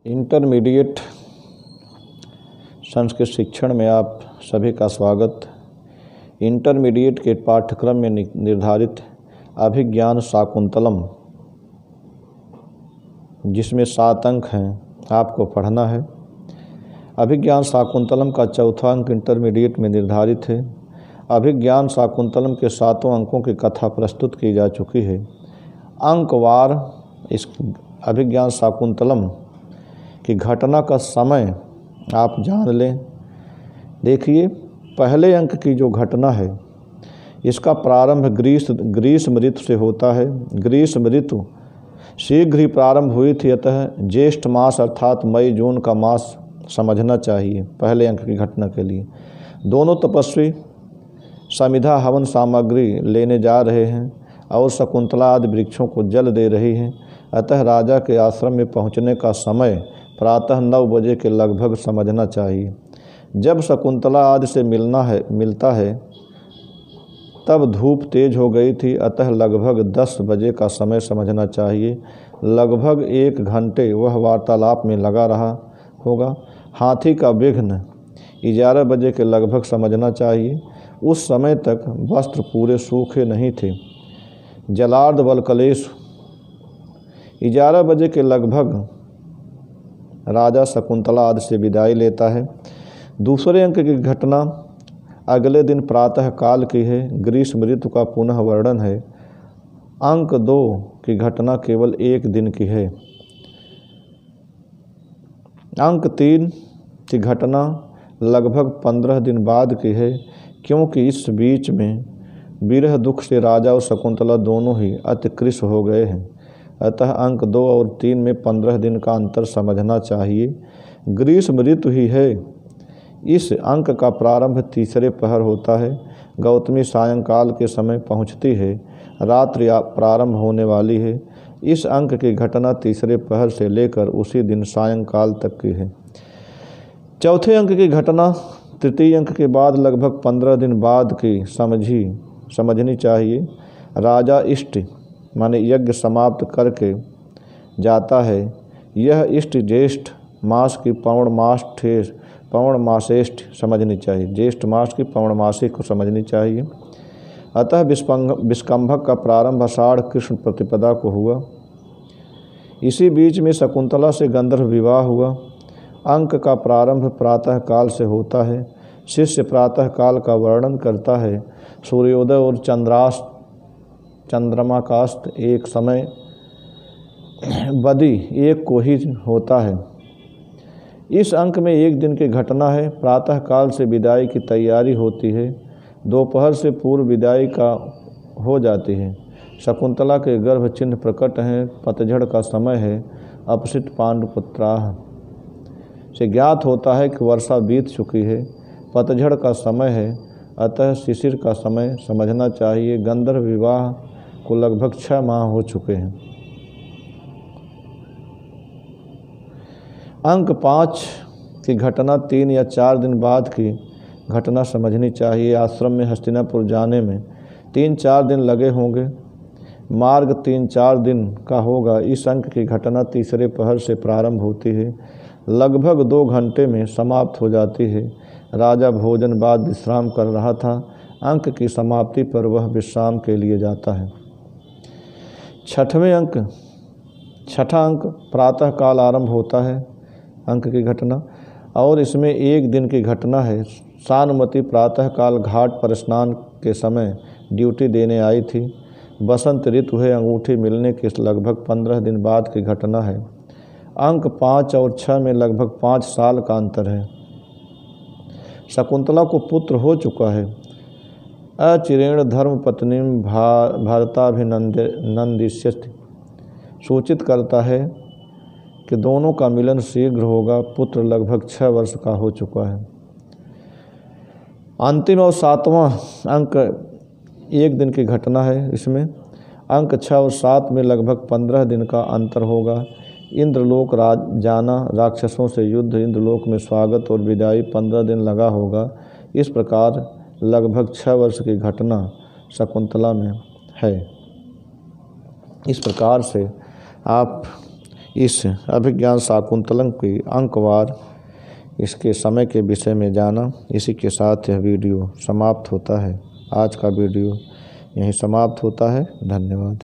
Intermediate Sanskrit शिक्षण में आप सभी का स्वागत। इंटरमीडिएट के पाठ्यक्रम में निर्धारित अभिज्ञान शाकुंतलम, जिसमें 7 अंक हैं, आपको पढ़ना है। अभिज्ञान शाकुंतलम का चौथा अंक इंटरमीडिएट में निर्धारित है। अभिज्ञान शाकुंतलम के 7 अंकों की कथा प्रस्तुत की जा चुकी है। अंकवार इस अभिज्ञान शाकुंतलम की घटना का समय आप जान लें। देखिए, पहले अंक की जो घटना है इसका प्रारंभ ग्रीष्म ऋतु से होता है। ग्रीष्म ऋतु शीघ्र ही प्रारंभ हुई थी, अतः ज्येष्ठ मास अर्थात मई जून का मास समझना चाहिए पहले अंक की घटना के लिए। दोनों तपस्वी समिधा हवन सामग्री लेने जा रहे हैं और शकुंतला आदि वृक्षों को जल दे रही हैं, अतः राजा के आश्रम में पहुंचने का समय प्रातः 9 बजे के लगभग समझना चाहिए। जब शकुंतला आदि से मिलता है तब धूप तेज हो गई थी, अतः लगभग 10 बजे का समय समझना चाहिए। लगभग 1 घंटे वह वार्तालाप में लगा रहा होगा। हाथी का विघ्न 11 बजे के लगभग समझना चाहिए। उस समय तक वस्त्र पूरे सूखे नहीं थे। जलार्ध बलकलेश 11 बजे के लगभग राजा शकुंतला आदि से विदाई लेता है। दूसरे अंक की घटना अगले दिन प्रातः काल की है। ग्रीष्म ऋतु का पुनः वर्णन है। अंक 2 की घटना केवल 1 दिन की है। अंक 3 की घटना लगभग 15 दिन बाद की है, क्योंकि इस बीच में विरह दुख से राजा और शकुंतला दोनों ही अति कृश हो गए हैं, अतः अंक 2 और 3 में 15 दिन का अंतर समझना चाहिए। ग्रीष्म ऋतु ही है। इस अंक का प्रारंभ तीसरे पहर होता है। गौतमी सायंकाल के समय पहुंचती है। रात्रि प्रारंभ होने वाली है। इस अंक की घटना तीसरे पहर से लेकर उसी दिन सायंकाल तक की है। चौथे अंक की घटना तृतीय अंक के बाद लगभग 15 दिन बाद की समझनी चाहिए। राजा इष्ट माने यज्ञ समाप्त करके जाता है। यह इष्ट ज्येष्ठ मास की पौर्णमासेष्ठ समझनी चाहिए। ज्येष्ठ मास की पौर्णमासी को समझनी चाहिए। अतः विस्कंभक का प्रारंभ आषाढ़ कृष्ण प्रतिपदा को हुआ। इसी बीच में शकुंतला से गंधर्व विवाह हुआ। अंक का प्रारंभ प्रातः काल से होता है। शिष्य प्रातः काल का वर्णन करता है। सूर्योदय और चंद्रमाकास्त एक समय बदी एक को ही होता है। इस अंक में 1 दिन की घटना है। प्रातः काल से विदाई की तैयारी होती है। दोपहर से पूर्व विदाई का हो जाती है। शकुंतला के गर्भ चिन्ह प्रकट हैं। पतझड़ का समय है। अपसित पांडुपुत्राः से ज्ञात होता है कि वर्षा बीत चुकी है। पतझड़ का समय है, अतः शिशिर का समय समझना चाहिए। गंधर्व विवाह को लगभग 6 माह हो चुके हैं। अंक 5 की घटना 3 या 4 दिन बाद की घटना समझनी चाहिए। आश्रम में हस्तिनापुर जाने में 3-4 दिन लगे होंगे। मार्ग 3-4 दिन का होगा। इस अंक की घटना तीसरे पहर से प्रारंभ होती है। लगभग 2 घंटे में समाप्त हो जाती है। राजा भोजन बाद विश्राम कर रहा था। अंक की समाप्ति पर वह विश्राम के लिए जाता है। छठा अंक प्रातः काल आरंभ होता है अंक की घटना, और इसमें 1 दिन की घटना है। सानुमति प्रातः काल घाट पर स्नान के समय ड्यूटी देने आई थी। बसंत ऋतु है। अंगूठी मिलने के लगभग 15 दिन बाद की घटना है। अंक 5 और 6 में लगभग 5 साल का अंतर है। शकुंतला को पुत्र हो चुका है। अचिरेण धर्म पत्नी भारताभिनंदिष्यति सूचित करता है कि दोनों का मिलन शीघ्र होगा। पुत्र लगभग 6 वर्ष का हो चुका है। अंतिम और 7वां अंक 1 दिन की घटना है। इसमें अंक 6 और 7 में लगभग 15 दिन का अंतर होगा। इंद्रलोक जाना, राक्षसों से युद्ध, इंद्रलोक में स्वागत और विदाई 15 दिन लगा होगा। इस प्रकार लगभग 6 वर्ष की घटना शकुंतला में है। इस प्रकार से आप इस अभिज्ञान शाकुंतलम की अंकवार इसके समय के विषय में जाना। इसी के साथ यह वीडियो समाप्त होता है। आज का वीडियो यहीं समाप्त होता है। धन्यवाद।